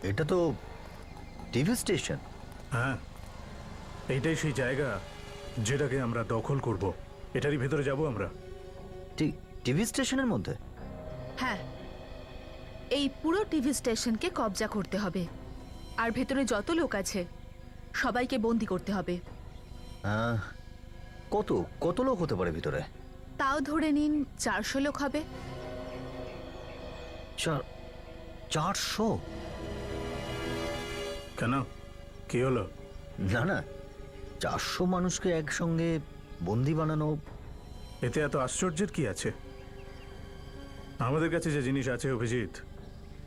এটা তো TV station. হ্যাঁ, এইটাই সেই জায়গা যেটাকে আমরা দখল করব। এটারই ভেতরে যাব আমরা। টিভি স্টেশনের মধ্যে? হ্যাঁ, এই পুরো টিভি স্টেশনকে কবজা করতে হবে, আর ভেতরে যত লোক আছে সবাইকে বন্দি করতে হবে। কত কত লোক হতে পারে ভিতরে? তাও ধরে নিন 400 লোক হবে। 400? কেন, কি হলো? না না, 400 মানুষকে একসঙ্গে বন্দি বানানো। এতে এত আশ্চর্যের কি আছে? আমাদের কাছে যে জিনিস আছে অভিজিৎ,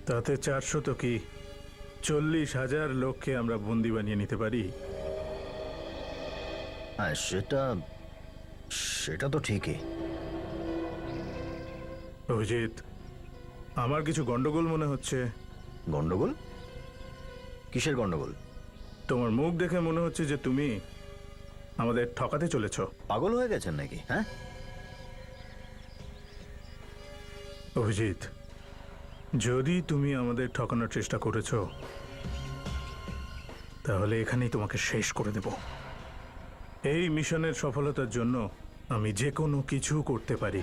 তাতে 400 তো কি 40,000 লোককে আমরা বন্দি বানিয়ে নিতে পারি। হ্যাঁ, সেটা তো ঠিকই। অভিজিৎ, আমার কিছু গন্ডগোল মনে হচ্ছে। গন্ডগোল? কিসের গন্ডগোল? তোমার মুখ দেখে মনে হচ্ছে যে তুমি আমাদের ঠকাতে চলেছ। পাগল হয়ে গেছেন নাকি? হ্যাঁ অভিজিৎ, যদি তুমি আমাদের ঠকানোর চেষ্টা করেছ, তাহলে এখানেই তোমাকে শেষ করে দেব। এই মিশনের সফলতার জন্য আমি যে কোনো কিছু করতে পারি।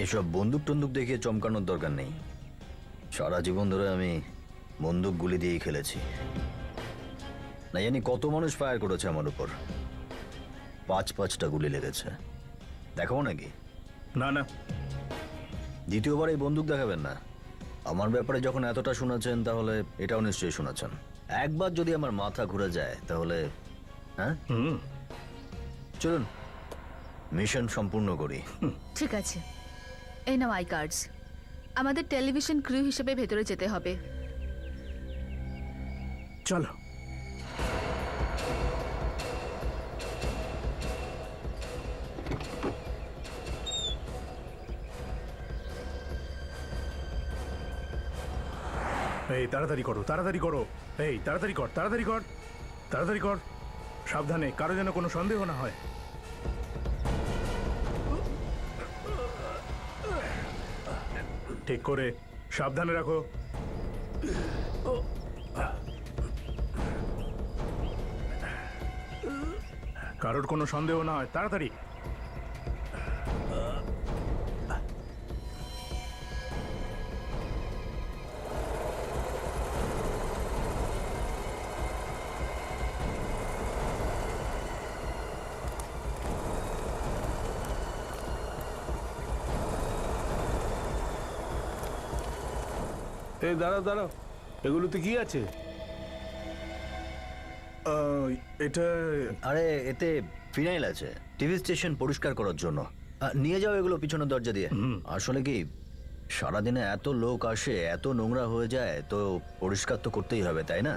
এসব বন্দুক টন্দুক দেখিয়ে চমকানোর দরকার নেই। সারা জীবন ধরে আমি বন্দুক গুলি দিয়েই খেলেছি। না জানি কত মানুষ ফায়ার করেছে আমার উপর, 5-5টা গুলি লেগেছে। দেখাবো নাকি? না না, দ্বিতীয়বার এই বন্দুক দেখাবেন না। আমার ব্যাপারে যখন এতটা শুনেছেন, তাহলে এটাও নিশ্চয়ই শুনেছেন। একবার যদি আমার মাথা ঘুরে যায় তাহলে হ্যাঁ, চলুন মিশন সম্পূর্ণ করি। ঠিক আছে, এই নাও আই কার্ডস। আমাদের টেলিভিশন ক্রু হিসেবে ভেতরে যেতে হবে। চলো। এই তাড়াতাড়ি করো, তাড়াতাড়ি করো। এই তাড়াতাড়ি কর, তাড়াতাড়ি কর, তাড়াতাড়ি কর। সাবধানে, কারো যেন কোনো সন্দেহ না হয়। ঠিক করে সাবধানে রাখো। কারোর কোনো সন্দেহ না হয়, তাড়াতাড়ি। এই দাঁড়াও দাঁড়াও, এগুলোতে কি আছে? এটা আরে এতে ফিনাইল আছে, টিভি স্টেশন পরিষ্কার করার জন্য। নিয়ে যাও এগুলো পিছনের দরজা দিয়ে। আসলে কি, সারাদিনে এত লোক আসে, এত নোংরা হয়ে যায়, তো পরিষ্কার তো করতেই হবে, তাই না?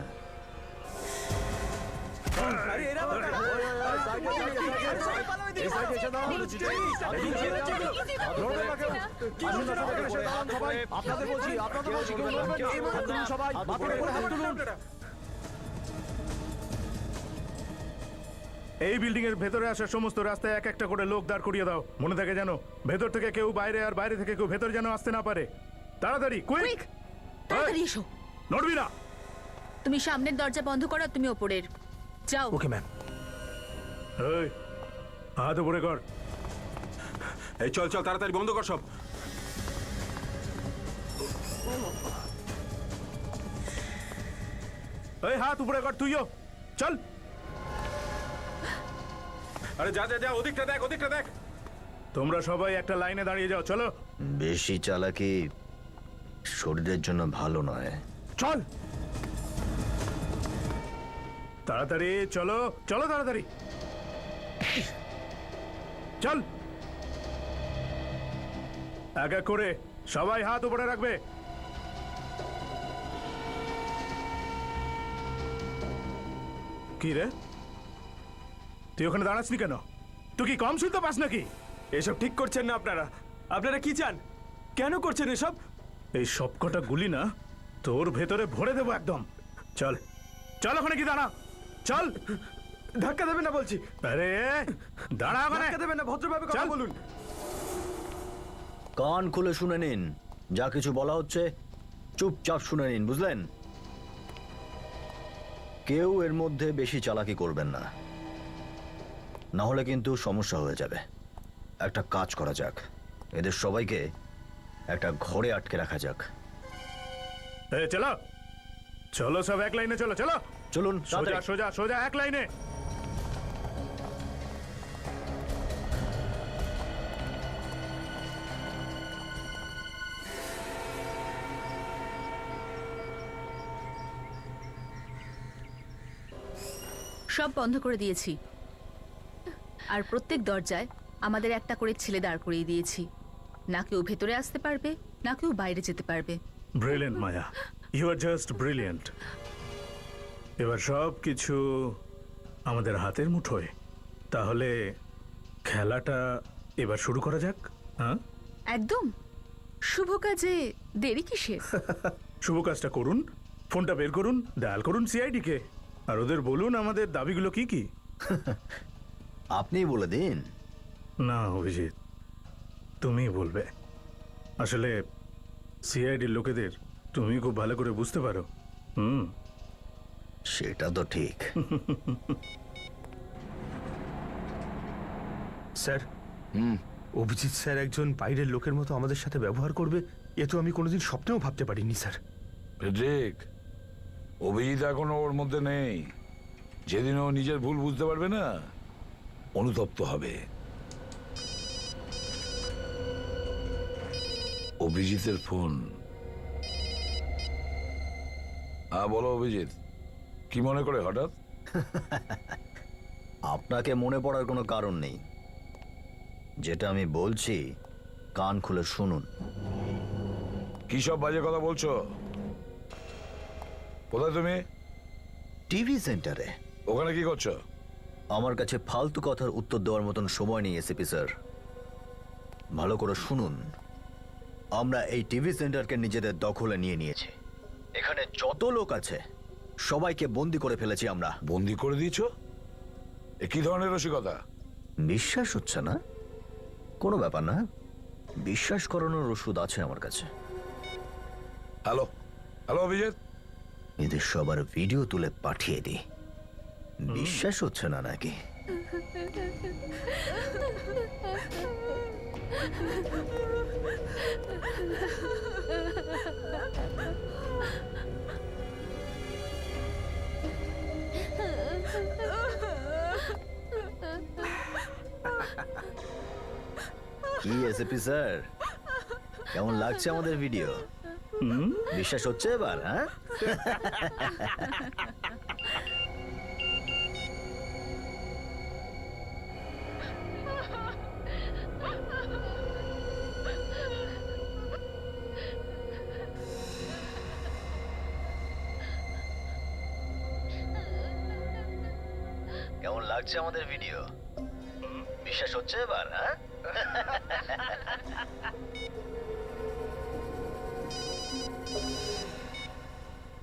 এই বিল্ডিং এর ভেতরে আসার সমস্ত রাস্তায় এক একটা করে লোক দাঁড় করিয়ে দাও। মনে থাকে যেন ভেতর থেকে কেউ বাইরে, আর বাইরে থেকে কেউ ভেতর যেন আসতে না পারে। তাড়াতাড়ি, কুইক, তাড়াতাড়ি এসো। নড়বি না। তুমি সামনের দরজা বন্ধ করো, আর তুমি ওপরের যাও। Okay ma'am. এই হাত উপরে কর। এই চল চল, তাড়াতাড়ি বন্ধ কর সব। এই হাত উপরে কর, তুইও চল। আরে যা যা যা, ওদিকটা দেখ, ওদিকটা দেখ। তোমরা সবাই একটা লাইনে দাঁড়িয়ে যাও, চলো। বেশি চালাকি শরীরের জন্য ভালো নয়। চল তাড়াতাড়ি, চলো চলো তাড়াতাড়ি, চল। এক এক করে সবাই হাত উপরে রাখবে। কি রে, তুই ওখানে দাঁড়াসনি কেন? তুই কি কম শুনতে পাস নাকি? এসব ঠিক করছেন না আপনারা। আপনারা কি চান? কেন করছেন এসব? এই সবকটা গুলি না তোর ভেতরে ভরে দেবো একদম। চল চল, ওখানে কি দাঁড়া, চল। ধাক্কা দেবেন না বলছি। আরে দাঁড়া ওখানে। ধাক্কা দেবেন না, ভদ্রভাবে কথা চল। বলুন। কান খুলে শুনে নিন, যা কিছু বলা হচ্ছে চুপচাপ শুনে নিন, বুঝলেন? কেউ এর মধ্যে বেশি চালাকি করবেন না, না হলে কিন্তু সমস্যা হয়ে যাবে। একটা কাজ করা যাক, এদের সবাইকে একটা ঘরে আটকে রাখা যাক। চলো চলো, সব এক লাইনে চলো, চলো চলুন, সোজা তাড়াতাড়ি। সোজা সোজা এক লাইনে। সব বন্ধ করে দিয়েছি, আর প্রত্যেক দরজায় আমাদের একটা করে ছেলে দাঁড় করিয়ে দিয়েছি। না কেউ ভেতরে আসতে পারবে, না কেউ বাইরে যেতে পারবে। Brilliant Maya, you are just brilliant. এবার সব কিছু আমাদের হাতের মুঠোয়। তাহলে খেলাটা এবার শুরু করা যাক। হ্যাঁ, একদম। শুভ কাজে দেরি কিসের? শুভ কাজটা করুন, ফোনটা বের করুন, ডায়াল করুন সিআইডি কে, আর ওদের বলুন আমাদের দাবিগুলো কি কি। আপনিই বলে দিন। না অভিজিৎ, তুমি বলবে। আসলে সিআইডির লোকেদের তুমি খুব ভালো করে বুঝতে পারো। সেটা তো ঠিক। স্যার, অভিজিৎ স্যার একজন বাইরের লোকের মতো আমাদের সাথে ব্যবহার করবে, এ তো আমি কোনোদিন স্বপ্নেও ভাবতে পারিনি স্যার। ফেডরিক, অভিজিৎ এখনো ওর মধ্যে নেই। যেদিন ও নিজের ভুল বুঝতে পারবে না, অনুতপ্ত হবে। অভিজিতের ফোন। হ্যাঁ বলো অভিজিৎ, কি মনে করে হঠাৎ? আপনাকে মনে পড়ার কোনো কারণ নেই। যেটা আমি বলছি কান খুলে শুনুন। কি সব বাজে কথা বলছো? কোথায় তুমি? টিভি সেন্টারে। ওখানে কি করছো? আমার কাছে ফালতু কথার উত্তর দেওয়ার মতন সময় নেই এসিপি স্যার। ভালো করে শুনুন, আমরা এই টিভি সেন্টারকে নিজেদের দখলে নিয়ে নিয়েছি। এখানে যত লোক আছে সবাইকে বন্দি করে ফেলেছি আমরা। বন্দি করে দিয়েছো? এ কি ধরনের রসিকতা? বিশ্বাস হচ্ছে না? কোনো ব্যাপার না, বিশ্বাস করানোর ওষুধ আছে আমার কাছে। হ্যালো হ্যালো অভিজিৎ, এদের সবার ভিডিও তুলে পাঠিয়ে দিই। বিশ্বাস হচ্ছে না নাকি? কি এসএপি স্যার, কেমন লাগছে আমাদের ভিডিও? বিশ্বাস হচ্ছে এবার? হ্যাঁ, কেমন লাগছে আমাদের ভিডিও? বিশ্বাস হচ্ছে এবার? হ্যাঁ,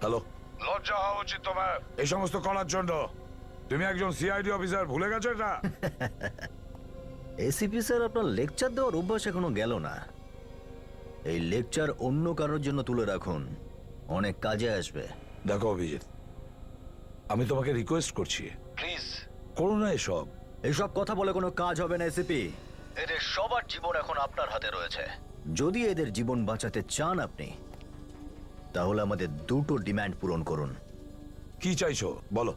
হ্যালো। লজ্জা হওয়া উচিত তোমার এই সমস্ত করার জন্য। তুমি একজন সিআইডি অফিসার, ভুলে গেছো এটা? এসিপি স্যার, আপনার লেকচার দেওয়ার অভ্যাস এখনো গেল না। এই লেকচার অন্য কারোর জন্য তুলে রাখুন, অনেক কাজে আসবে। দেখো অভিজিৎ, আমি তোমাকে রিকোয়েস্ট করছি, প্লিজ করো না এসব। এইসব কথা বলে কোনো কাজ হবে না এসিপি। এদের সবার জীবন এখন আপনার হাতে রয়েছে। যদি এদের জীবন বাঁচাতে চান আপনি, তাহলে আমাদের দুটো ডিমান্ড পূরণ করুন। কি চাইছো বলো?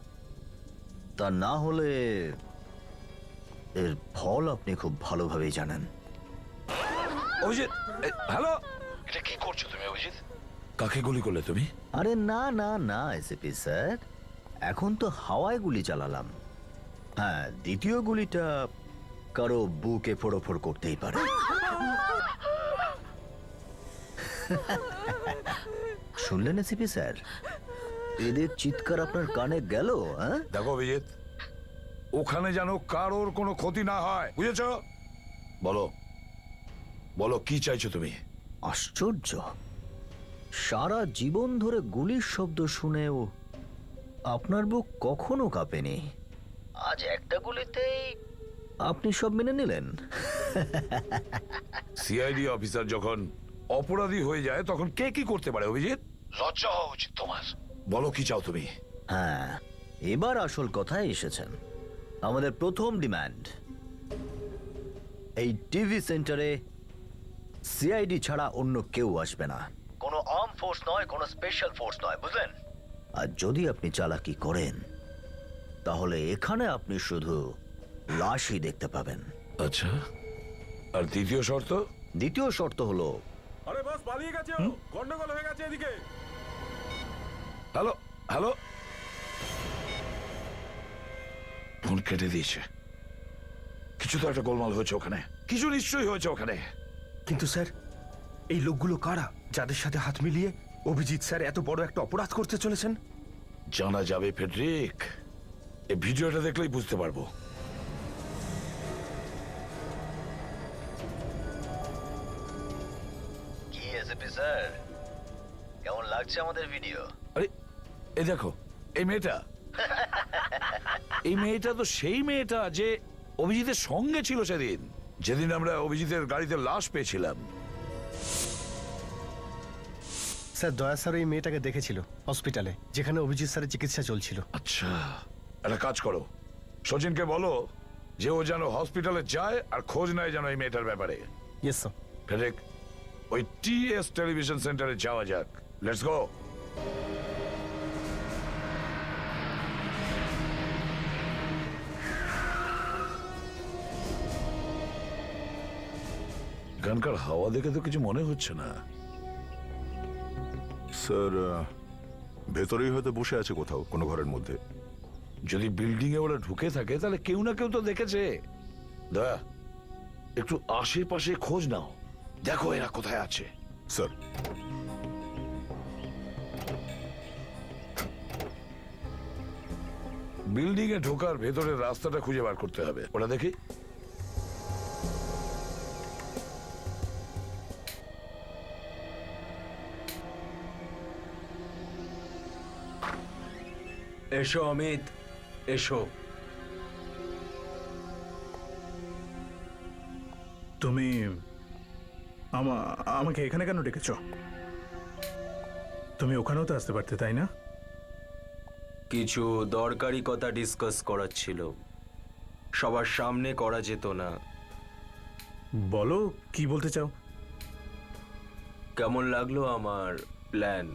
তা না হলে এর ফল আপনি খুব ভালোভাবেই জানেন। অভিজিৎ, হ্যালো, এটা কি করছো তুমি অভিজিৎ? কাকে গুলি করলে তুমি? আরে না না না এসিপি স্যার, এখন তো হাওয়ায় গুলি চালালাম। হ্যাঁ, দ্বিতীয় গুলিটা কারো বুকে ফোড়ফোড় করতেই পারে। শুনলেন এসিপি স্যার, এদের চিৎকার আপনার কানে গেল? হ্যাঁ, দেখো অভিজিৎ, ওখানে যেন কারোর কোনো ক্ষতি না হয়, বুঝেছো? বলো বলো, কি চাইছো তুমি? আশ্চর্য, সারা জীবন ধরে গুলির শব্দ শুনেও আপনার বুক কখনো কাঁপেনি। আজ একটা গুলিতেই আপনি সব মেনে নিলেন? সিআইডি অফিসার যখন অপরাধী হয়ে যায় তখন কে কি করতে পারে অভিজিৎ? লজ্জা হওয়া উচিত তোমার। বলো কি চাও তুমি? হ্যাঁ, এবার আসল কথায় এসেছেন। আমাদের প্রথম ডিমান্ড, এই টিভি সেন্টারে সিআইডি ছাড়া অন্য কেউ আসবে না। কোনো আর্ম ফোর্স নয়, কোনো স্পেশাল ফোর্স নয়, বুঝলেন? আর যদি আপনি চালাকি করেন তাহলে এখানে আপনি শুধু লাশই দেখতে পাবেন। আচ্ছা, আর দ্বিতীয় শর্ত? দ্বিতীয় শর্ত হলো, আরে বস পালিয়ে গেছে, গন্ডগোল হয়ে গেছে এদিকে। হ্যালো হ্যালো, ফোন কেটে দিয়েছে। কিছু তো একটা গোলমাল হয়েছে ওখানে, কিছু নিশ্চয়ই হয়েছে ওখানে। কিন্তু স্যার, এই লোকগুলো কারা যাদের সাথে হাত মিলিয়ে অভিজিৎ স্যার এত বড় একটা অপরাধ করতে চলেছেন? জানা যাবে ফেডরিক, এই ভিডিওটা দেখলেই বুঝতে পারবো। কি এসপি স্যার, কেমন লাগছে আমাদের ভিডিও? আরে এই দেখো, এই মেয়েটা এই মেয়েটা তো সেই মেয়েটা যে অভিজিতের সঙ্গে ছিল সেদিন, যেদিন আমরা অভিজিতের গাড়িতে লাশ পেয়েছিলাম। স্যার, দয়া স্যার এই মেয়েটাকে দেখেছিল হসপিটালে, যেখানে অভিজিৎ স্যারের চিকিৎসা চলছিল। আচ্ছা, একটা কাজ করো, সচিনকে বলো যে ও যেন হসপিটালে যায় আর খোঁজ নেয় যেন এই মেয়েটার ব্যাপারে। Yes sir. ফেডরিক, ওই টিএস টেলিভিশন সেন্টারে যাওয়া যাক। Let's go. এখানকার হাওয়া দেখে তো কিছু মনে হচ্ছে না। স্যার, ভেতরেই হয়তো বসে আছে কোথাও কোনো ঘরের মধ্যে। যদি বিল্ডিং এ ওরা ঢুকে থাকে তাহলে কেউ না কেউ তো দেখেছে। দয়া, একটু আশেপাশে খোঁজ নাও, দেখো এরা কোথায় আছে। স্যার, বিল্ডিং এ ঢোকার ভেতরের রাস্তাটা খুঁজে বার করতে হবে, ওটা দেখি। এসো অমিত, এসো। তুমি আমাকে এখানে কেন ডেকেছ? তুমি ওখানেও তো আসতে পারতে, তাই না? কিছু দরকারি কথা ডিসকাস করার ছিল, সবার সামনে করা যেত না। বলো, কি বলতে চাও? কেমন লাগলো আমার প্ল্যান?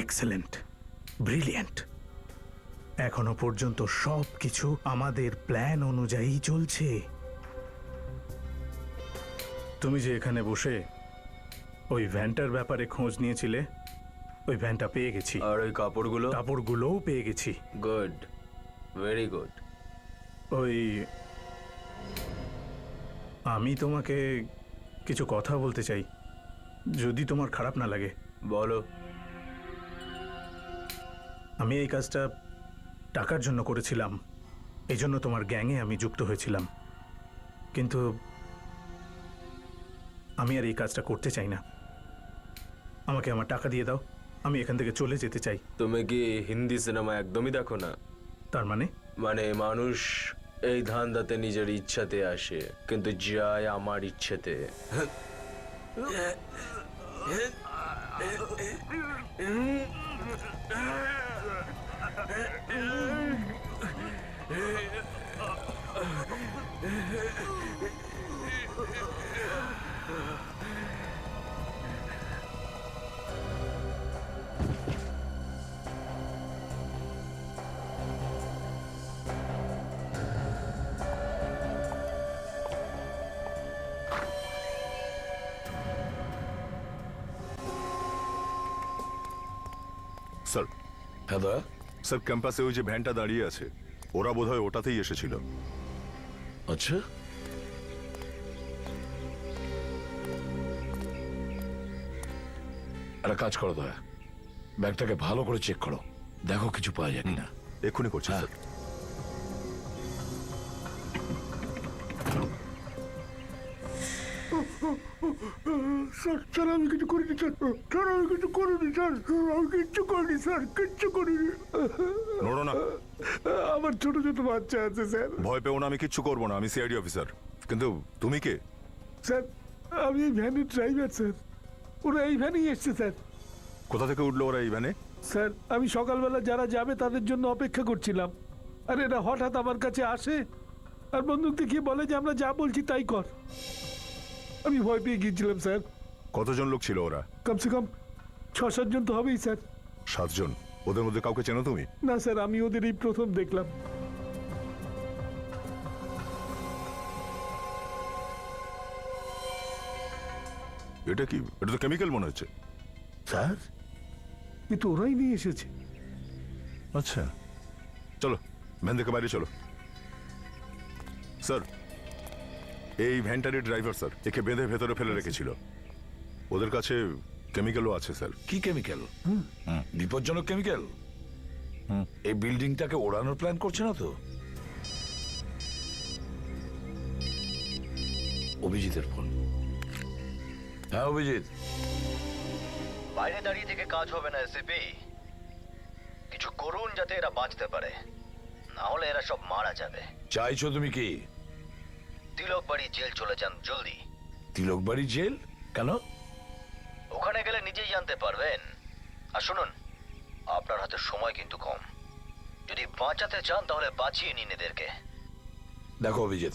Excellent, brilliant. এখনো পর্যন্ত সব কিছু আমাদের প্ল্যান অনুযায়ী চলছে। তুমি যে এখানে বসে ওই ভ্যানটার ব্যাপারে খোঁজ নিয়েছিলে, ওই ভ্যানটা পেয়ে গেছি, আর ওই কাপড়গুলো? কাপড়গুলোও পেয়ে গেছি। Good, very good. ওই, আমি তোমাকে কিছু কথা বলতে চাই, যদি তোমার খারাপ না লাগে। বলো। আমি এই কাজটা টাকার জন্য করেছিলাম, এই জন্য তোমার গ্যাংয়ে আমি যুক্ত হয়েছিলাম, কিন্তু আমি আর এই কাজটা করতে চাই না। আমাকে আমার টাকা দিয়ে দাও, আমি এখান থেকে চলে যেতে চাই। তুমি কি হিন্দি সিনেমা একদমই দেখো না? তার মানে? মানে মানুষ এই ধান্দাতে নিজের ইচ্ছাতে আসে, কিন্তু যায় আমার ইচ্ছেতে। স্যার, হ্যাঁ দয়া। স্যার, ক্যাম্পাসে ওই যে ভ্যানটা দাঁড়িয়ে আছে, ওরা বোধহয় ওটাতেই এসেছিল। আচ্ছা, একটা কাজ করো দয়া, ব্যাগটাকে ভালো করে চেক করো, দেখো কিছু পাওয়া যায় কিনা। এক্ষুনি করছি হ্যাঁ। স্যার। স্যার আমি কিছু করিনি স্যার আমি কিছু করিনি স্যার আমি কিচ্ছু করিনি স্যার কিচ্ছু করিনি নড়ো না, আমার ছোট ছোট বাচ্চা আছে স্যার। ভয় পেও না, আমি কিচ্ছু করবো না, আমি সিআইডি অফিসার। কিন্তু তুমি কে? স্যার আমি এই ভ্যানের ড্রাইভার স্যার, ওরা এই ভ্যানেই এসছে স্যার। কোথা থেকে উঠলো ওরা এই ভ্যানে? স্যার আমি সকালবেলা যারা যাবে তাদের জন্য অপেক্ষা করছিলাম, আর এরা হঠাৎ আমার কাছে আসে আর বন্দুক দেখিয়ে বলে যে আমরা যা বলছি তাই কর। আমি ভয় পেয়ে গিয়েছিলাম স্যার। কতজন লোক ছিল ওরা? কমসে কম 6-7 জন তো হবেই স্যার। 7 জন? ওদের মধ্যে কাউকে চেনো তুমি? না স্যার, আমি ওদের এই প্রথম দেখলাম। এটা কি? এটা তো কেমিক্যাল মনে হচ্ছে। স্যার কিন্তু ওরাই নিয়ে এসেছে। আচ্ছা চলো ভ্যান থেকে বাইরে চলো। স্যার এই ভ্যানটারই ড্রাইভার স্যার, একে বেঁধে ভেতরে ফেলে রেখেছিল। ওদের কাছে কেমিক্যালও আছে স্যার। কি কেমিক্যাল? বিপজ্জনক কেমিক্যাল? এই বিল্ডিংটাকে ওড়ানোর প্ল্যান করছে না তো? অভিজিতের ফোন। হ্যাঁ অভিজিৎ। বাইরে দাঁড়িয়ে থেকে কাজ হবে না এসিপি, কিছু করুন যাতে এরা বাঁচতে পারে, না হলে এরা সব মারা যাবে। চাইছো তুমি কি? তিলক বাড়ি জেল চলে যান জলদি। তিলকবাড়ি জেল কেন? ওখানে গেলে নিজেই জানতে পারবেন। আর শুনুন, আপনার হাতে সময় কিন্তু কম, যদি বাঁচাতে চান তাহলে বাঁচিয়ে নিন এদেরকে। দেখো অভিজিৎ,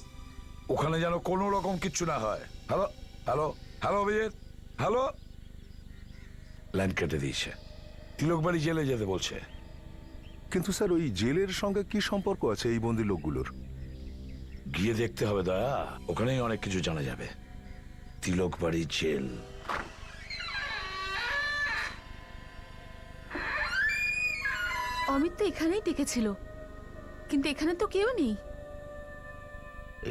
ওখানে যেন কোনো রকম কিচ্ছু না হয়। Hello hello hello Abhijit, hello. Line কেটে দিয়েছে। তিলকবাড়ি জেলে যেতে বলছে। কিন্তু স্যার ওই জেলের সঙ্গে কি সম্পর্ক আছে এই বন্দি লোকগুলোর? গিয়ে দেখতে হবে দয়া, ওখানেই অনেক কিছু জানা যাবে। তিলকবাড়ি জেল। অমিত তো এখানেই ডেকেছিল, কিন্তু এখানে তো কেউ নেই।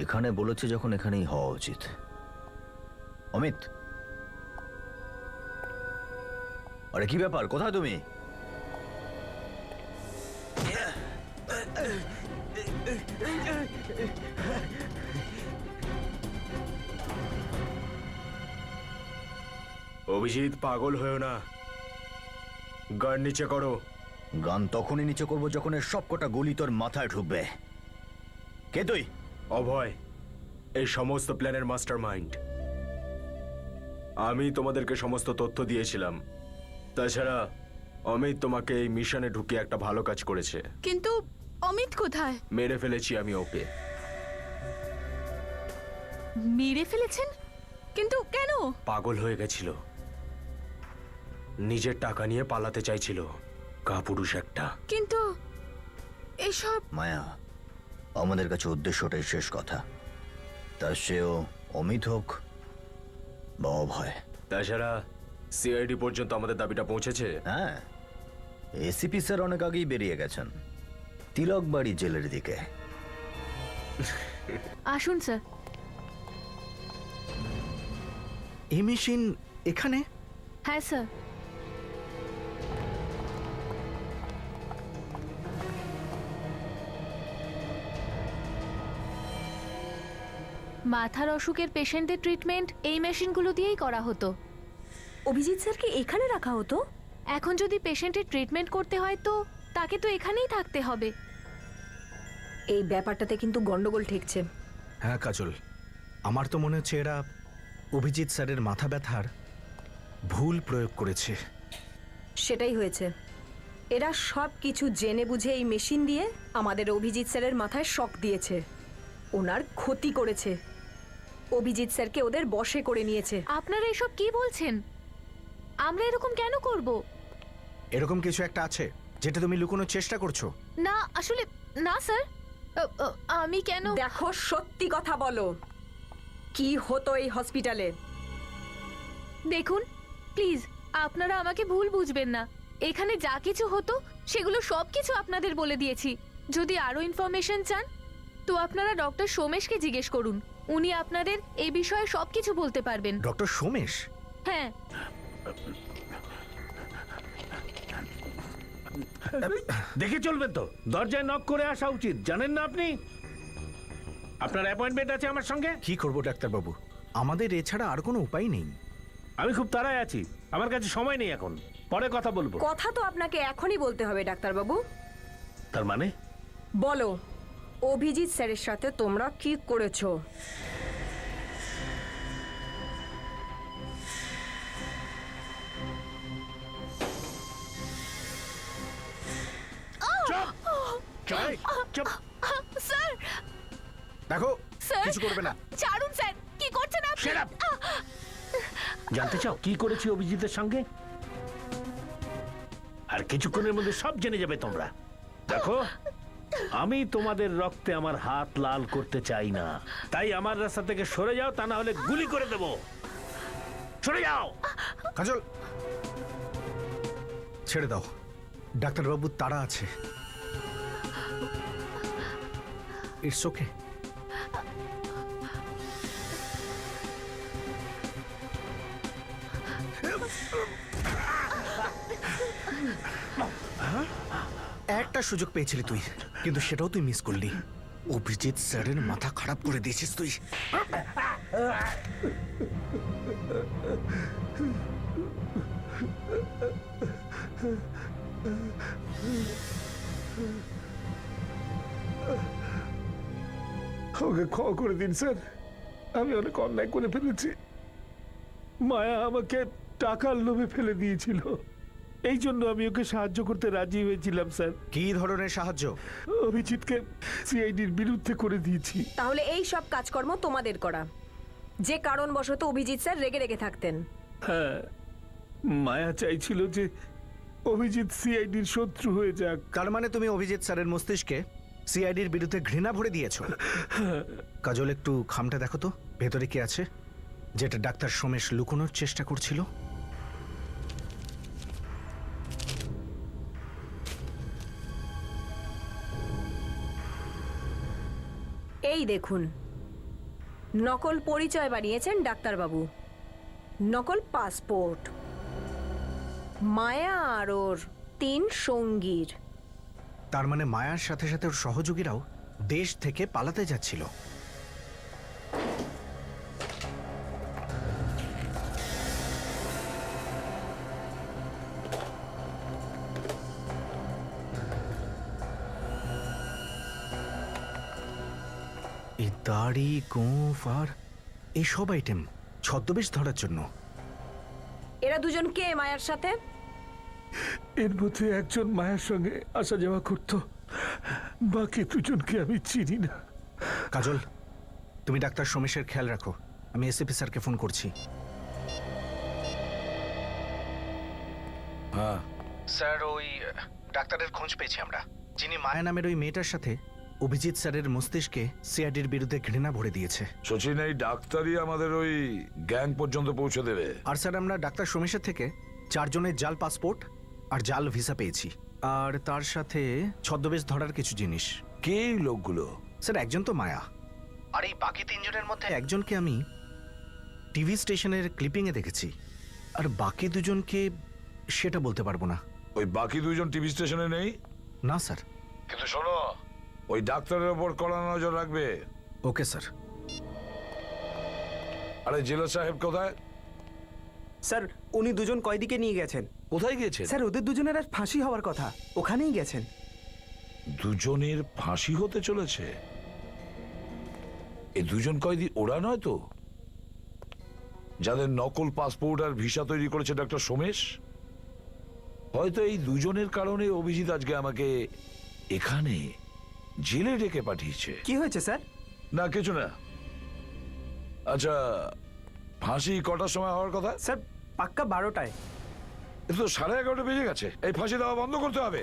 এখানে বলেছে যখন এখানেই হওয়া উচিত। অমিত, আরে কি ব্যাপার, কোথায় তুমি? অভিজিৎ পাগল হয়েও না, গান নিচে করো। গান তখনই নিচে করবো যখন এর সব কটা গুলি তোর মাথায় ঢুকবে। কে তুই? অভয়, এই সমস্ত প্ল্যানের মাস্টার মাইন্ড। আমি তোমাদেরকে সমস্ত তথ্য দিয়েছিলাম। তাছাড়া অমিত তোমাকে এই মিশনে ঢুকিয়ে একটা ভালো কাজ করেছে। কিন্তু অমিত কোথায়? মেরে ফেলেছি আমি ওকে। মেরে ফেলেছেন? কিন্তু কেন? পাগল হয়ে গেছিল, নিজের টাকা নিয়ে পালাতে চাইছিল, কাপুরুষ একটা। কিন্তু এসব মায়া, আমাদের কাছে উদ্দেশ্যটাই শেষ কথা। তা সেও অমিত হোক বা অভয়। তাছাড়া সিআইডি পর্যন্ত আমাদের দাবিটা পৌঁছেছে। হ্যাঁ, এসিপি স্যার অনেক আগেই বেরিয়ে গেছেন তিলক বাড়ি জেলের দিকে। আসুন স্যার। এই মেশিন এখানে? হ্যাঁ স্যার। মাথার অসুখের পেশেন্টের ট্রিটমেন্ট এই মেশিনগুলো দিয়েই করা হতো। অভিজিৎ স্যারকে এখানে রাখা হতো? এখন যদি পেশেন্টের ট্রিটমেন্ট করতে হয় তো তাকে তো এখানেই থাকতে হবে। এই ব্যাপারটাতে কিন্তু গন্ডগোল ঠেকছে। হ্যাঁ কাজল, আমার তো মনে হচ্ছে এরা অভিজিৎ স্যারের মাথা ব্যথার ভুল প্রয়োগ করেছে। সেটাই হয়েছে। এরা সব কিছু জেনে বুঝে এই মেশিন দিয়ে আমাদের অভিজিৎ স্যারের মাথায় শক দিয়েছে, ওনার ক্ষতি করেছে, অভিজিৎ স্যারকে ওদের বশে করে নিয়েছে। আপনারা এসব কি বলছেন? আমরা এরকম কেন করব? এরকম কিছু একটা আছে যেটা তুমি লুকোনোর চেষ্টা করছো। না আসলে না স্যার, আমি কেন? দেখো, সত্যি কথা বলো, কি হতো এই হসপিটালে? দেখুন প্লিজ, আপনারা আমাকে ভুল বুঝবেন না। এখানে যা কিছু হতো সেগুলো সব কিছু আপনাদের বলে দিয়েছি। যদি আরো ইনফরমেশন চান তো আপনারা ডক্টর সোমেশকে জিজ্ঞেস করুন, উনি আপনাদের এই বিষয়ে সবকিছু বলতে পারবেন। ডক্টর সোমেশ? হ্যাঁ। দেখে চলবেন তো, দরজায় নক করে আসা উচিত, জানেন না আপনি? আপনার অ্যাপয়েন্টমেন্ট আছে আমার সঙ্গে। কি করবো ডাক্তারবাবু, আমাদের এছাড়া আর কোনো উপায় নেই। আমি খুব তাড়ায় আছি, আমার কাছে সময় নেই এখন, পরে কথা বলবো। কথা তো আপনাকে এখনই বলতে হবে ডাক্তারবাবু। তার মানে বলো, অভিজিৎ স্যারের সাথে তোমরা কি করেছো? চুপ। স্যার দেখো, স্যার কিছু করবে না। ছাড়ুন স্যার, কি করছেন আপনি? Shut up! জানতে চাও কি করেছি অভিজিতের সঙ্গে? আর কিছুক্ষণের মধ্যে সব জেনে যাবে তোমরা। দেখো, আমি তোমাদের রক্তে আমার হাত লাল করতে চাই না, তাই আমার রাস্তা থেকে সরে যাও, তা না হলে গুলি করে দেব। সরে যাও। কাজল, ছেড়ে দাও, ডাক্তারবাবুর তাড়া আছে। It's okay. একটা সুযোগ পেয়েছিলি তুই, কিন্তু সেটাও তুই মিস করলি। অভিজিৎ স্যারের মাথা খারাপ করে দিয়েছিস তুই। ওকে ক্ষমা করে দিন স্যার, আমি অনেক অন্যায় করে ফেলেছি। মায়া আমাকে টাকার লোভে ফেলে দিয়েছিল, এই জন্য আমি ওকে সাহায্য করতে রাজি হয়েছিলাম স্যার। কি ধরনের সাহায্য? অভিজিৎকে সিআইডির বিরুদ্ধে করে দিয়েছি। তাহলে এই সব কাজকর্ম তোমাদের করা, যে কারণবশত অভিজিৎ স্যার রেগে রেগে থাকতেন। হ্যাঁ, মায়া চাইছিল যে অভিজিৎ সিআইডির শত্রু হয়ে যাক। তার মানে তুমি অভিজিৎ স্যারের মস্তিষ্কে সিআইডির বিরুদ্ধে ঘৃণা ভরে দিয়েছো। কাজল, একটু খামটা দেখো তো, ভেতরে কি আছে যেটা ডাক্তার সোমেশ লুকোনোর চেষ্টা করছিল? এই দেখুন, নকল পরিচয় বানিয়েছেন ডাক্তারবাবু, নকল পাসপোর্ট, মায়া আর ওর 3 সঙ্গীর। তার মানে মায়ার সাথে সাথে ওর সহযোগীরাও দেশ থেকে পালাতে যাচ্ছিল। এই দাড়ি, গোঁফ আর এই সব আইটেম ছদ্মবেশ ধরার জন্য। এরা দুজন কে মায়ার সাথে? এর মধ্যে একজন মায়ের সঙ্গে আসা যাওয়া করত, বাকি দুজনকে আমি চিনি না। কাজল, তুমি ডাক্তার সোমেশের খেয়াল রাখো, আমি এসিপি স্যারকে ফোন করছি। হ্যাঁ, স্যার, ওই ডাক্তারের খোঁজ পেয়েছি আমরা, যিনি মায়া নামের ওই মেয়েটার সাথে অভিজিৎ স্যারের মস্তিষ্কে সিআইডির বিরুদ্ধে ঘৃণা ভরে দিয়েছে। সচিন, এই ডাক্তারই আমাদের ওই গ্যাং পর্যন্ত পৌঁছে দেবে। আর স্যার, আমরা ডাক্তার সোমেশের থেকে 4 জনের জাল পাসপোর্ট আর জাল ভিসা পেয়েছি, আর তার সাথে ছদ্মবেশ ধরার কিছু জিনিস। কে এই লোকগুলো? স্যার, একজন তো মায়া, আর এই বাকি 3 জনের মধ্যে একজনকে আমি টিভি স্টেশনের ক্লিপিংয়ে দেখেছি, আর বাকি 2জনকে সেটা বলতে পারবো না। ওই বাকি 2জন টিভি স্টেশনে নেই? না স্যার। কিন্তু শোনো, ওই ডাক্তারের ওপর কড়া নজর রাখবে। Okay sir. আরে জেলা সাহেব কোথায়? স্যার, উনি 2জন কয়েদিকে নিয়ে গেছেন। কোথায় গিয়েছেন? স্যার, ওদের 2জনের আজ ফাঁসি হওয়ার কথা, ওখানেই গেছেন। 2জনের ফাঁসি হতে চলেছে? এই 2জন কয়েদি ওরা নয় তো, যাদের নকল পাসপোর্ট আর ভিসা তৈরি করেছে ডাক্তার সোমেশ? হয়তো এই 2জনের কারণে অভিজিৎ আজকে আমাকে এখানে জেলে ডেকে পাঠিয়েছে। কি হয়েছে স্যার? না, কিছু না। আচ্ছা, ফাঁসি কটার সময় হওয়ার কথা? স্যার, পাক্কা 12টায়। এ তো 11:30 বেজে গেছে, এই ফাঁসি দেওয়া বন্ধ করতে হবে।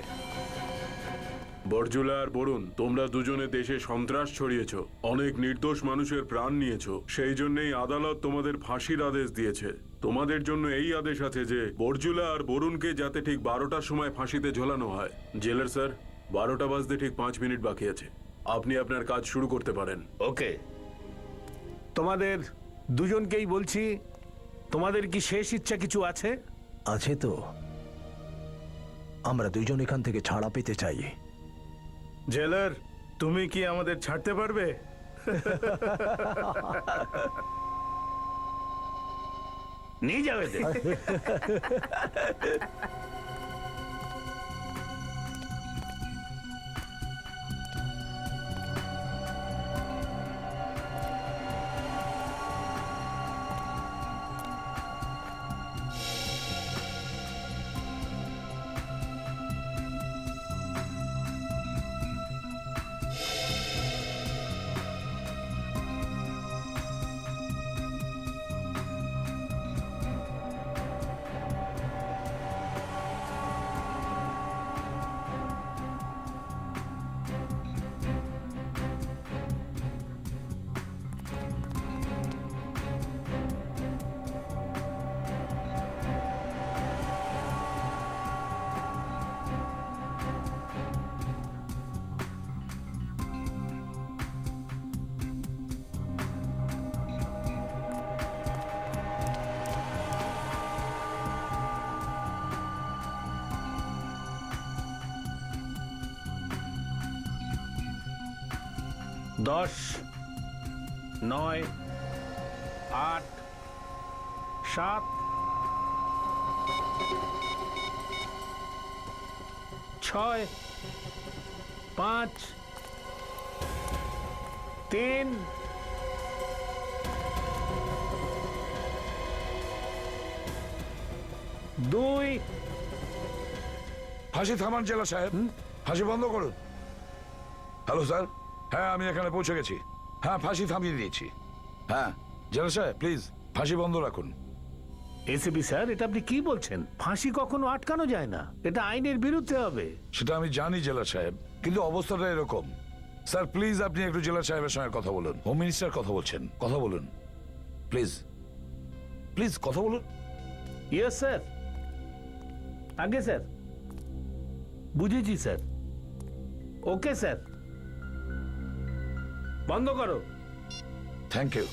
বরজুলা আর বরুণ, তোমরা দুজনে দেশে সন্ত্রাস ছড়িয়েছো, অনেক নির্দোষ মানুষের প্রাণ নিয়েছো, সেই জন্যই আদালত তোমাদের ফাঁসির আদেশ দিয়েছে। তোমাদের জন্য এই আদেশ আছে যে বরজুলা আর বরুণকে যাতে ঠিক 12টার সময় ফাঁসিতে ঝোলানো হয়। জেলার স্যার, 12টা বাজতে ঠিক 5 মিনিট বাকি আছে, আপনি আপনার কাজ শুরু করতে পারেন। ওকে, তোমাদের দুজনকেই বলছি, তোমাদের কি শেষ ইচ্ছা কিছু আছে? আছে তো, আমরা 2জন এখান থেকে ছাড়া পেতে চাই। জেলার, তুমি কি আমাদের ছাড়তে পারবে? নিয়ে যাও এদের। দশ, 9, 8, 7, 6, 5, 3, 2, হাসি থামান জেলা সাহেব, হাসি বন্ধ করুন। হ্যালো স্যার, হ্যাঁ আমি এখানে পৌঁছে গেছি। হ্যাঁ ফাঁসি থামিয়ে দিয়েছি। হ্যাঁ জেলা সাহেব প্লিজ ফাঁসি বন্ধ রাখুন। এসিপি স্যার, এটা আপনি কি বলছেন? ফাঁসি কখনো আটকানো যায় না, এটা আইনের বিরুদ্ধে হবে। সেটা আমি জানি জেলা সাহেব, কিন্তু অবস্থাটা এরকম। স্যার প্লিজ আপনি একটু জেলা সাহেবের সঙ্গে কথা বলুন। হোম মিনিস্টার কথা বলছেন, কথা বলুন প্লিজ, প্লিজ কথা বলুন। Yes sir. আগে স্যার, বুঝেছি স্যার। ওকে স্যার, বন্ধ করো। Thank you.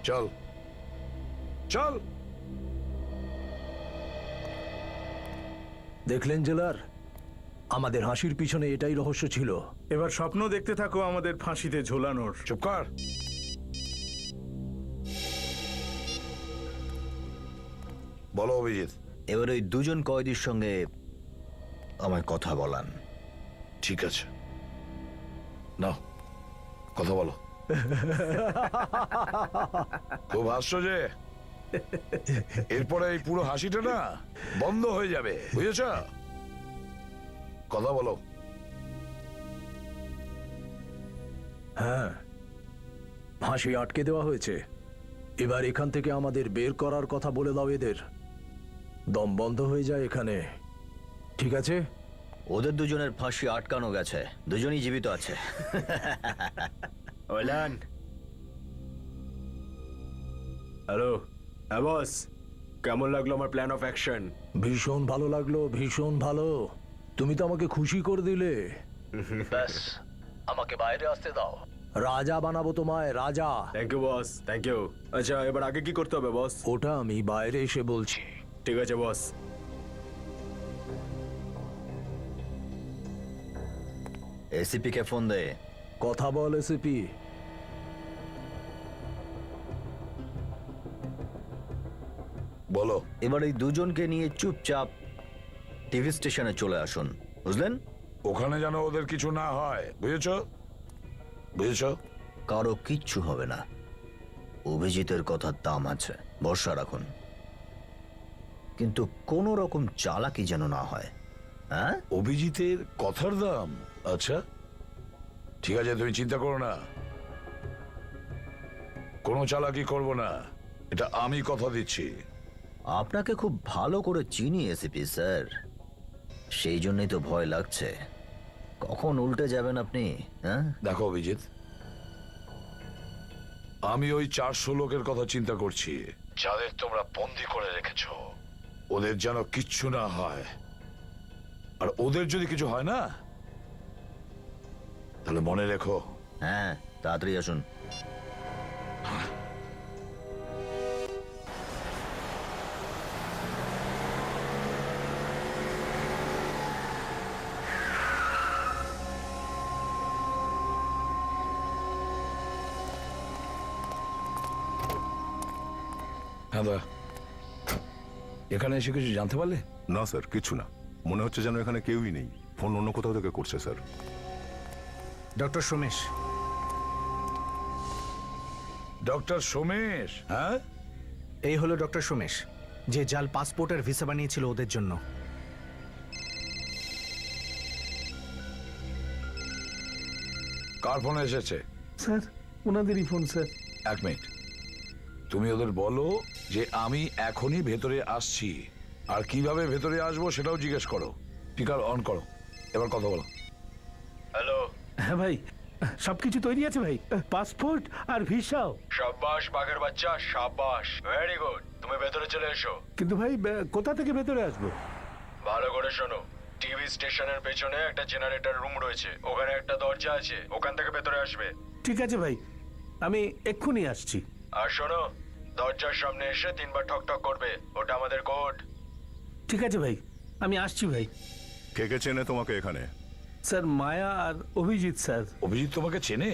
চল চল। দেখলেন জেলার, আমাদের হাসির পিছনে এটাই রহস্য ছিল। এবার স্বপ্ন দেখতে থাকো আমাদের ফাঁসিতে ঝোলানোর। চুপ কর। বলো অভিজিৎ। এবার ওই দুজন কয়েদির সঙ্গে আমায় কথা বলান। ঠিক আছে, নাও কথা বলো। খুব হাসছো যে, এরপরে এই পুরো হাসিটা না বন্ধ হয়ে যাবে, বুঝেছ? কথা বলো। হ্যাঁ, হাসি আটকে দেওয়া হয়েছে। এবার এখান থেকে আমাদের বের করার কথা বলে দাও এদের। দম বন্ধ হয়ে যায় এখানে, ঠিক আছে? ওদের দুজনের ফাঁসি আটকানো গেছে, দুজনই জীবিত আছে। ওলান, হ্যালো। হ্যাঁ বস, কেমন লাগলো আমার প্ল্যান অফ অ্যাকশন? ভীষণ ভালো লাগলো, ভীষণ ভালো। তুমি তো আমাকে খুশি করে দিলে। ব্যাস, আমাকে বাইরে আসতে দাও। রাজা বানাবো তোমায়, রাজা। Thank you boss, thank you. আচ্ছা এবার আগে কি করতে হবে বস? ওটা আমি বাইরে এসে বলছি। ঠিক আছে বস। এসিপি কে ফোন দে। কথা বল এসিপি। বলো। এবার এই দুজনকে নিয়ে চুপচাপ টিভি স্টেশনে চলে আসুন, বুঝলেন? ওখানে যেন ওদের কিছু না হয়, বুঝেছ? বুঝেছ? কারো কিচ্ছু হবে না। অভিজিতের কথার দাম আছে, ভরসা রাখুন। কিন্তু কোনো রকম চালাকি যেন না হয়। হ্যাঁ, অভিজিতের কথার দাম? আচ্ছা ঠিক আছে, তুমি চিন্তা করো না, কোনো চালাকি করব না, এটা আমি কথা দিচ্ছি। আপনাকে খুব ভালো করে চিনি এসিপি স্যার, সেই জন্যই তো ভয় লাগছে। কখন উল্টে যাবেন আপনি? হ্যাঁ দেখো অভিজিৎ, আমি ওই 400 লোকের কথা চিন্তা করছি যাদের তোমরা বন্দি করে রেখেছো। ওদের যেন কিচ্ছু না হয়, আর ওদের যদি কিছু হয় না তাহলে মনে রেখো। হ্যাঁ, তাড়াতাড়ি আসুন। হ্যাঁ দা, এখানে এসে কিছু জানতে পারলে? না স্যার, কিছু না। মনে হচ্ছে যেন এখানে কেউই নেই। ফোন অন্য কোথাও থেকে করছে sir. Doctor Somesh, doctor Somesh? হ্যাঁ, এই হলো ডক্টর সোমেশ, যে জাল পাসপোর্টের ভিসা বানিয়েছিল ওদের জন্য। কার ফোনে এসেছে? স্যার ওনাদেরই ফোন স্যার। এক মিনিট, তুমি ওদের বলো যে আমি এখনই ভেতরে আসছি, আর কিভাবে ভেতরে আসবো সেটাও জিজ্ঞেস করো। স্পিকার অন করো, এবার কথা বলো। হ্যালো। হ্যাঁ ভাই, সবকিছু তৈরি আছে ভাই, পাসপোর্ট আর ভিসাও। সাব্বাস বাঘের বাচ্চা, সাব্বাস, ভেরি গুড। তুমি ভেতরে চলে এসো। কিন্তু ভাই কোথা থেকে ভেতরে আসবো? ভালো করে শোনো, টিভি স্টেশনের পেছনে একটা জেনারেটর রুম রয়েছে, ওখানে একটা দরজা আছে, ওখান থেকে ভেতরে আসবে। ঠিক আছে ভাই, আমি এক্ষুনি আসছি। আর শোনো, দরজার সামনে এসে 3 বার ঠক ঠক করবে, ওটা আমাদের কোড। ঠিক আছে ভাই, আমি আসছি ভাই। কে কে চেনে তোমাকে এখানে? স্যার মায়া আর অভিজিৎ স্যার। অভিজিৎ তোমাকে চেনে?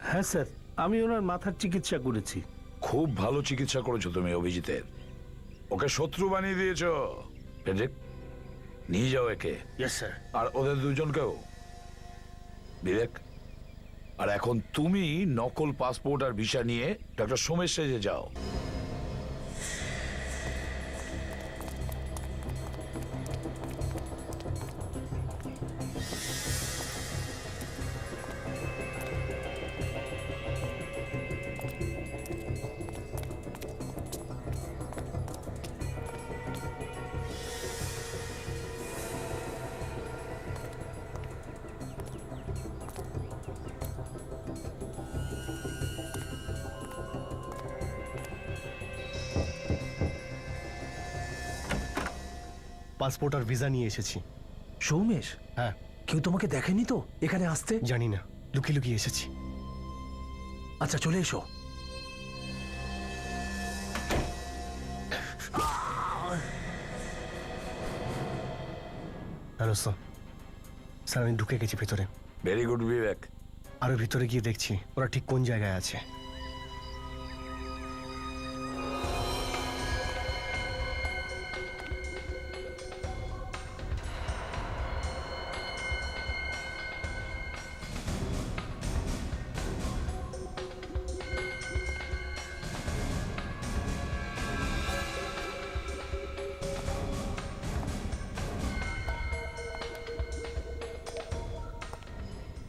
হ্যাঁ স্যার, আমি ওনার মাথার চিকিৎসা করেছি। খুব ভালো চিকিৎসা করেছো তুমি অভিজিতের, ওকে শত্রু বানিয়ে দিয়েছো। ফেডরিক, নিয়ে যাও একে। Yes sir. আর ওদের দুজনকেও। বিবেক, আর এখন তুমি নকল পাসপোর্ট আর ভিসা নিয়ে ডক্টর সোমেশ সেজে যাও। পাসপোর্ট আর ভিসা নিয়ে এসেছি। সৌমেশ, হ্যাঁ। কেউ তোমাকে দেখেনি তো এখানে আসতে? জানি না, লুকিয়ে লুকিয়ে এসেছি। আচ্ছা, চলে এসো। Hello sir. স্যার আমি ঢুকে গেছি ভেতরে। ভেরি গুড বিবেক। আরো ভিতরে গিয়ে দেখছি ওরা ঠিক কোন জায়গায় আছে।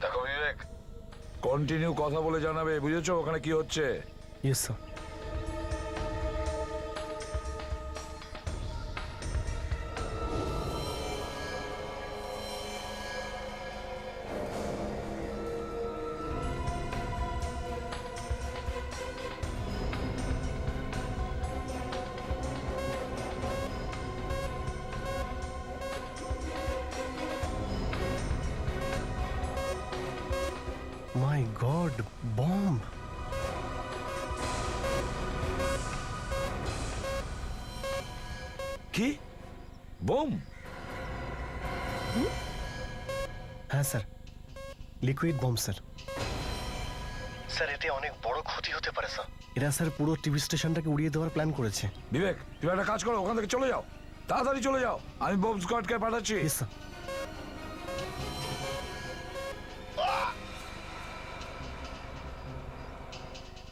দেখো বিবেক, কন্টিনিউ কথা বলে জানাবে, বুঝেছো ওখানে কি হচ্ছে? Yes sir. My God, bomb! কি বোম? হ্যাঁ sir, liquid bomb sir. Sir এতে অনেক বড় ক্ষতি হতে পারে স্যার। এরা স্যার পুরো টিভি স্টেশনটাকে উড়িয়ে দেওয়ার প্ল্যান করেছে। বিবেক, তুমি একটা কাজ করো, ওখান থেকে চলে যাও, তাড়াতাড়ি চলে যাও। আমি বব স্কোয়াডকে পাঠাচ্ছি। Yes sir.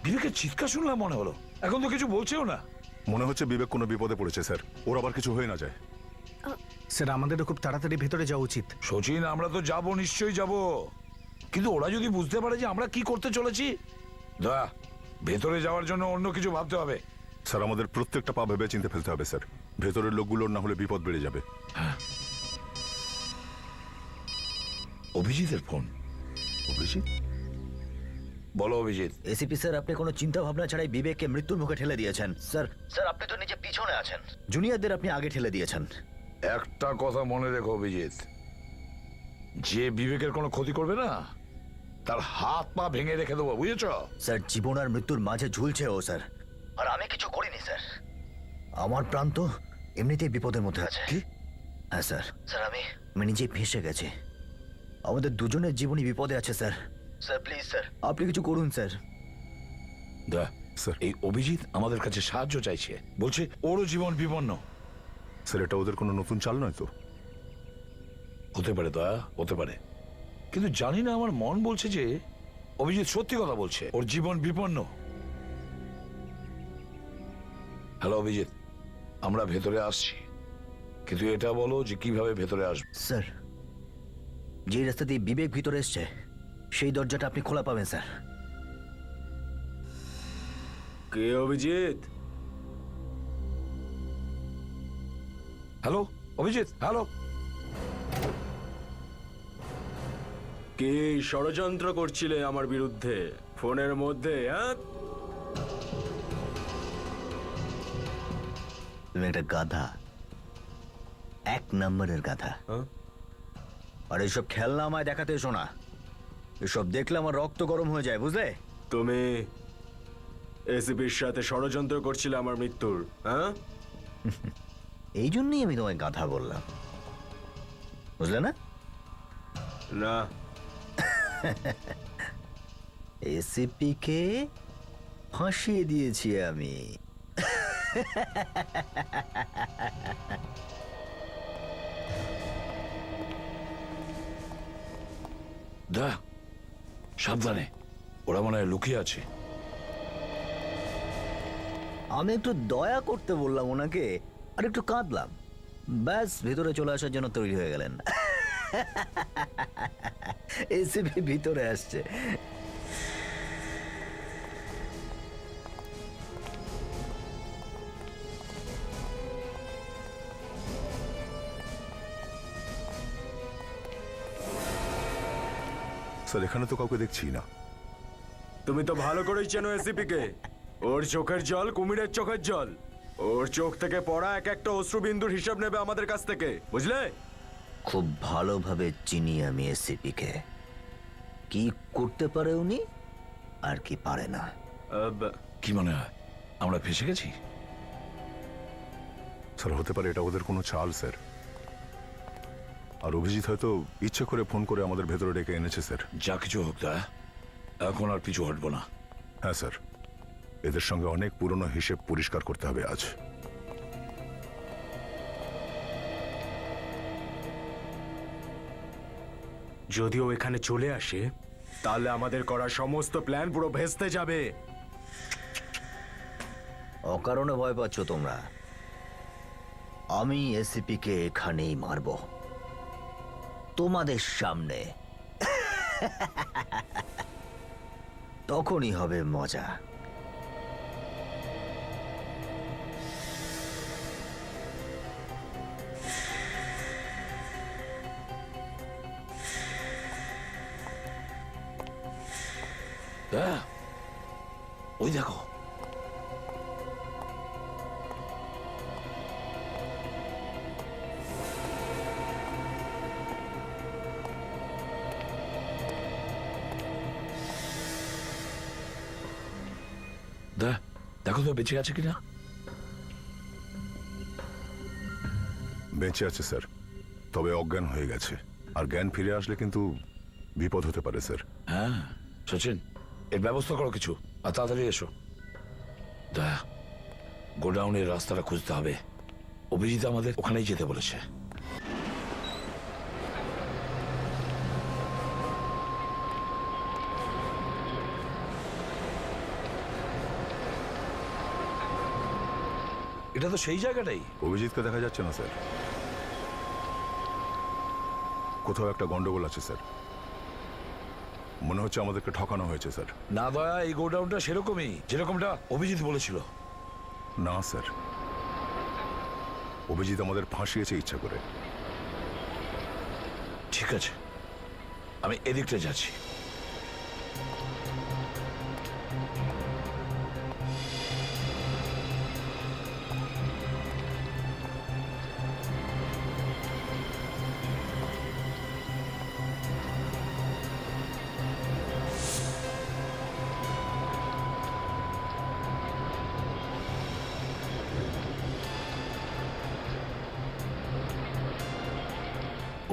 বিবেকের চিৎকার শুনলাম মনে হলো, এখন তো কিছু বলছেও না। মনে হচ্ছে বিবেক কোনো বিপদে পড়েছে স্যার, ওর আবার কিছু হয়ে না যায়। স্যার আমাদেরও খুব তাড়াতাড়ি ভেতরে যাওয়া উচিত। সচিন, আমরা তো যাব, নিশ্চয়ই যাব, কিন্তু ওরা যদি বুঝতে পারে যে আমরা কি করতে চলেছি, দয়া ভেতরে যাওয়ার জন্য অন্য কিছু ভাবতে হবে। স্যার আমাদের প্রত্যেকটা পা ভেবে চিনতে ফেলতে হবে স্যার, ভেতরের লোকগুলোর না হলে বিপদ বেড়ে যাবে। অভিজিতের ফোন। অভিজিৎ? বলো অভিজিৎ। এসিপি স্যার, আপনি কোনো চিন্তা ভাবনা ছাড়াই বিবেককে মৃত্যুর মুখে ঠেলে দিয়েছেন। স্যার স্যার আপনি তো নিজে পিছনে আছেন, জুনিয়রদের আপনি আগে ঠেলে দিয়েছেন। একটা কথা মনে রেখো অভিজিৎ, যে বিবেকের কোনো ক্ষতি করবে না তার হাত পা ভেঙে রেখে দেবো, বুঝেছ? স্যার জীবন আর মৃত্যুর মাঝে ঝুলছে ও স্যার, আর আমি কিছু করিনি স্যার। আমার প্রাণ তো এমনিতেই বিপদের মধ্যে আছে। কি? হ্যাঁ স্যার, স্যার আমি নিজেই ফেঁসে গেছি। আমাদের দুজনের জীবনই বিপদে আছে স্যার। স্যার প্লিজ স্যার, আপনি কিছু করুন স্যার। স্যার। এই অভিজিৎ আমাদের কাছে সাহায্য চাইছে, বলছে ওরও জীবন বিপন্ন। স্যার, এটা ওদের কোনো নতুন চাল নয় তো? হতে পারে দয়া, হতে পারে, কিন্তু জানি না, আমার মন বলছে যে অভিজিৎ সত্যি কথা বলছে, ওর জীবন বিপন্ন। হ্যালো অভিজিৎ, আমরা ভেতরে আসছি, কিন্তু এটা বলো যে কিভাবে ভেতরে আসবে। স্যার, যে রাস্তা দিয়ে বিবেক ভিতরে এসছে সেই দরজাটা আপনি খোলা পাবেন স্যার। কে অভিজিৎ? Hello Abhijit, hello. কে ষড়যন্ত্র করছিলে আমার বিরুদ্ধে ফোনের মধ্যে? হ্যাঁ, তুমি একটা গাধা, 1 নম্বরের গাধা। হ্যাঁ? আর এইসব খেলনা আমায় দেখাতে এসো না, এসব দেখলে আমার রক্ত গরম হয়ে যায়, বুঝলে? তুমি এসিপির সাথে ষড়যন্ত্র করছিলে আমার মৃত্যুর, হ্যাঁ? এই জন্যই আমি তোমায় গাধা বললাম, বুঝলে না? না, এসিপি কে ফাঁসিয়ে দিয়েছি আমি। দয়া, সাবধানে, ওরা মনে হয় লুকিয়ে আছে। আমি একটু দয়া করতে বললাম ওনাকে, আর একটু কাঁদলাম, ব্যাস ভিতরে চলে আসার জন্য তৈরি হয়ে গেলেন। এসিপি ভিতরে আসছে। স্যার, এখানে তো কাউকে দেখছি না। তুমি তো ভালো করেই চেনো এসিপি কে। ওর চোখের জল কুমিরের চোখের জল। ওর চোখ থেকে পড়া এক একটা অশ্রুবিন্দুর হিসাব নেবে আমাদের কাছ থেকে, বুঝলে? খুব ভালোভাবে চিনি আমি এসিপি কে, কি করতে পারে উনি আর কি পারে না। কি মনে হয় আমরা ফেসে গেছি? স্যার, হতে পারে এটা ওদের কোনো চাল স্যার। আর অভিজিৎ হয়তো ইচ্ছে করে ফোন করে আমাদের ভেতরে ডেকে এনেছে স্যার। যা কিছু হোক দয়া, এখন আর পিছু হটবো না। হ্যাঁ স্যার, এদের সঙ্গে অনেক পুরনো হিসেব পরিষ্কার করতে হবে আজ। যদিও এখানে চলে আসে তাহলে আমাদের করা সমস্ত প্ল্যান পুরো ভেস্তে যাবে। অকারণে ভয় পাচ্ছ তোমরা। আমি এসিপি কে এখানেই মারব, তোমাদের সামনে। তখনই হবে মজা। দয়া, ওই দেখো। দয়া, দেখো তো বেঁচে আছে কিনা। বেঁচে আছে স্যার, তবে অজ্ঞান হয়ে গেছে। আর জ্ঞান ফিরে আসলে কিন্তু বিপদ হতে পারে স্যার। হ্যাঁ সচিন, এর ব্যবস্থা করো কিছু, আর তাড়াতাড়ি এসো। দয়া, গোডাউনের রাস্তাটা খুঁজতে হবে। অভিজিৎ আমাদের ওখানেই যেতে বলেছে। এটা তো সেই জায়গাটাই। অভিজিৎকে দেখা যাচ্ছে না স্যার, কোথাও একটা গন্ডগোল আছে স্যার। মনে হচ্ছে আমাদেরকে ঠকানো হয়েছে স্যার। না দয়া, এই গোডাউনটা সেরকমই, যেরকমটা অভিজিৎ বলেছিল। না স্যার, অভিজিৎ আমাদের ফাঁসিয়েছে ইচ্ছা করে। ঠিক আছে, আমি এদিকটা যাচ্ছি।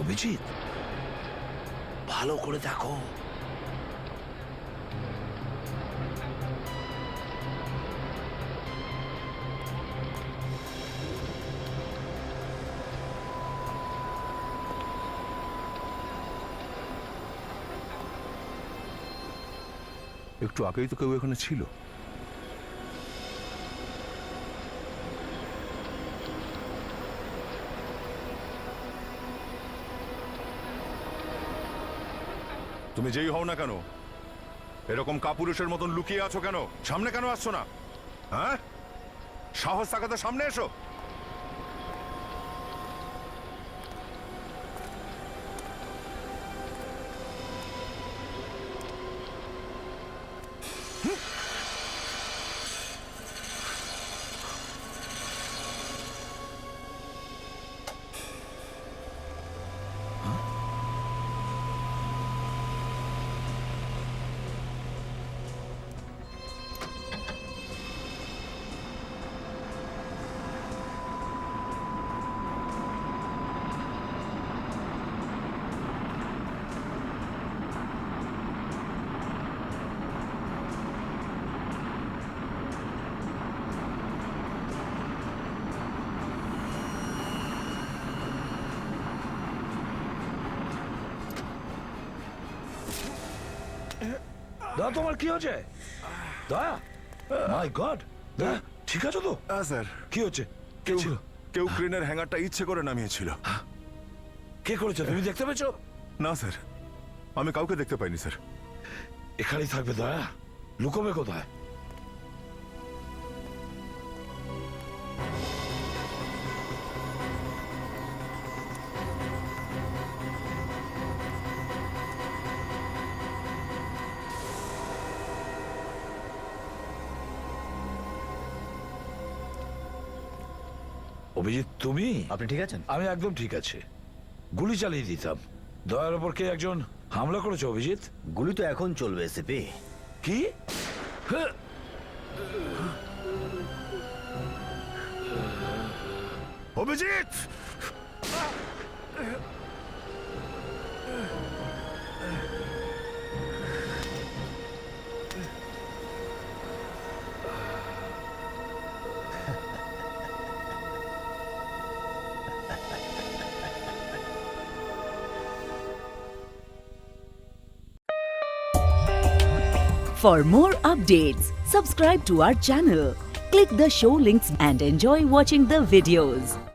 অভিজিৎ, ভালো করে দেখো। একটু আগেই তো কেউ এখানে ছিল। তুমি যেই হও না কেন, এরকম কাপুরুষের মতন লুকিয়ে আছো কেন? সামনে কেন আসছো না? হ্যাঁ, সাহস থাকাতে সামনে এসো। দয়া, তোমার কি হচ্ছে? দয়া, মাই গড, দয়া ঠিক আছে তো? হ্যাঁ স্যার। কি হচ্ছে? কে কেউ ছিল? কেউ ক্রেনের হ্যাঙ্গারটা ইচ্ছে করে নামিয়েছিল। কে করেছে? তুমি দেখতে পেয়েছো? না স্যার, আমি কাউকে দেখতে পাইনি স্যার। এখানেই থাকবে দয়া, লুকোবে কোথায়? অভিজিৎ, তুমি? আপনি ঠিক আছেন? আমি একদম ঠিক আছে। গুলি চালিয়ে দিতাম। দয়ার ওপর কে একজন হামলা করেছে অভিজিৎ? গুলি তো এখন চলবে এসিপি। কি? Abhijit! For more updates, subscribe to our channel, click the show links and enjoy watching the videos.